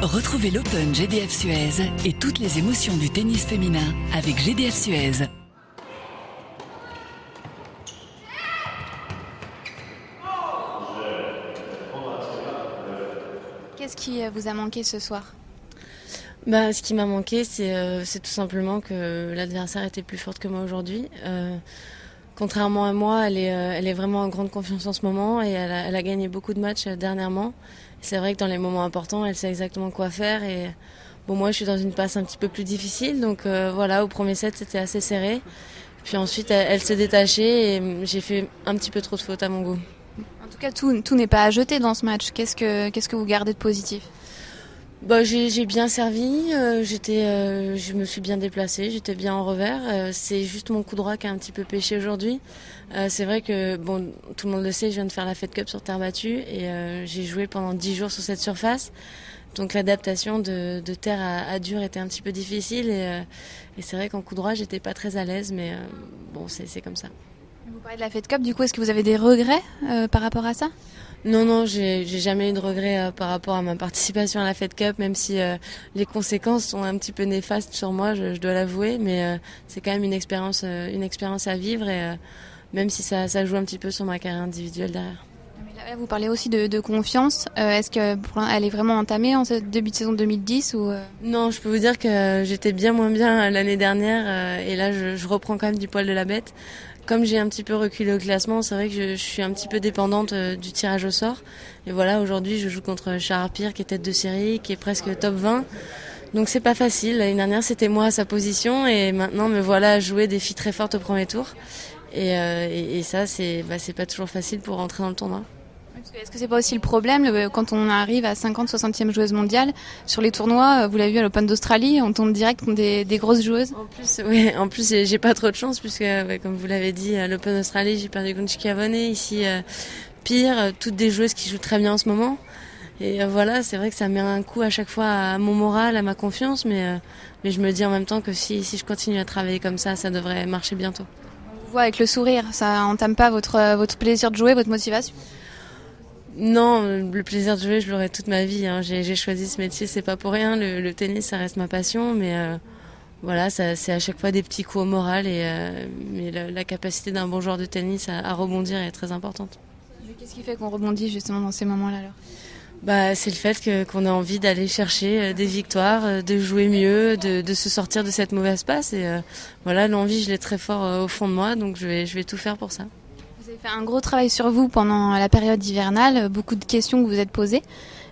Retrouvez l'Open GDF Suez et toutes les émotions du tennis féminin avec GDF Suez. Qu'est-ce qui vous a manqué ce soir ? Ce qui m'a manqué, c'est tout simplement que l'adversaire était plus forte que moi aujourd'hui. Contrairement à moi, elle est vraiment en grande confiance en ce moment et elle a gagné beaucoup de matchs dernièrement. C'est vrai que dans les moments importants, elle sait exactement quoi faire. Et bon, moi, je suis dans une passe un petit peu plus difficile, donc voilà, au premier set, c'était assez serré. Puis ensuite, elle s'est détachée et j'ai fait un petit peu trop de fautes à mon goût. En tout cas, tout n'est pas à jeter dans ce match. Qu'est-ce que vous gardez de positif ? J'ai bien servi, je me suis bien déplacée, j'étais bien en revers. C'est juste mon coup droit qui a un petit peu pêché aujourd'hui. C'est vrai que tout le monde le sait, je viens de faire la Fed Cup sur terre battue et j'ai joué pendant 10 jours sur cette surface. Donc l'adaptation de terre à dur était un petit peu difficile et c'est vrai qu'en coup droit j'étais pas très à l'aise, mais c'est comme ça. Vous parlez de la Fed Cup, du coup est-ce que vous avez des regrets par rapport à ça ? Non, j'ai jamais eu de regrets par rapport à ma participation à la Fed Cup, même si les conséquences sont un petit peu néfastes sur moi, je dois l'avouer, mais c'est quand même une expérience à vivre et même si ça joue un petit peu sur ma carrière individuelle derrière. Mais là, vous parlez aussi de confiance. Est-ce qu'elle est vraiment entamée en ce début de saison 2010 ou Non, je peux vous dire que j'étais bien moins bien l'année dernière et là je reprends quand même du poil de la bête. Comme j'ai un petit peu reculé au classement, c'est vrai que je suis un petit peu dépendante du tirage au sort. Et voilà, aujourd'hui, je joue contre Charles-Pierre, qui est tête de série, qui est presque top 20. Donc c'est pas facile. L'année dernière, c'était moi à sa position. Et maintenant, me voilà à jouer des filles très fortes au premier tour. Et ça, c'est pas toujours facile pour rentrer dans le tournoi. Est-ce que c'est pas aussi le problème quand on arrive à 50, 60e joueuse mondiale sur les tournois, vous l'avez vu à l'Open d'Australie, on tombe direct contre des grosses joueuses. En plus j'ai pas trop de chance puisque comme vous l'avez dit à l'Open d'Australie, j'ai perdu contre Schiavone, ici pire, toutes des joueuses qui jouent très bien en ce moment. Et voilà, c'est vrai que ça met un coup à chaque fois à mon moral, à ma confiance, mais je me dis en même temps que si je continue à travailler comme ça devrait marcher bientôt. On vous voit avec le sourire, ça entame pas votre plaisir de jouer, votre motivation ? Non, le plaisir de jouer, je l'aurai toute ma vie. J'ai choisi ce métier, c'est pas pour rien. Le tennis, ça reste ma passion, mais voilà, c'est à chaque fois des petits coups au moral. Mais la capacité d'un bon joueur de tennis à rebondir est très importante. Mais qu'est-ce qui fait qu'on rebondit justement dans ces moments-là alors ? C'est le fait qu'on a envie d'aller chercher des victoires, de jouer mieux, de se sortir de cette mauvaise passe. Et voilà, l'envie, je l'ai très fort au fond de moi, donc je vais tout faire pour ça. Vous avez fait un gros travail sur vous pendant la période hivernale, beaucoup de questions que vous êtes posées.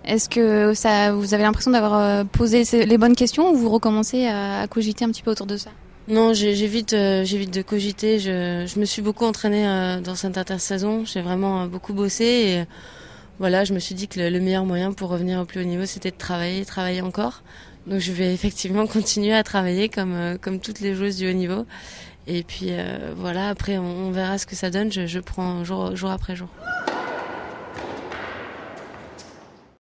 Est-ce que vous avez l'impression d'avoir posé les bonnes questions ou vous recommencez à cogiter un petit peu autour de ça ? Non, j'évite de cogiter. Je me suis beaucoup entraînée dans cette intersaison. J'ai vraiment beaucoup bossé et voilà, je me suis dit que le meilleur moyen pour revenir au plus haut niveau, c'était de travailler encore. Donc je vais effectivement continuer à travailler comme toutes les joueuses du haut niveau. Et puis voilà, après on verra ce que ça donne, je prends jour après jour.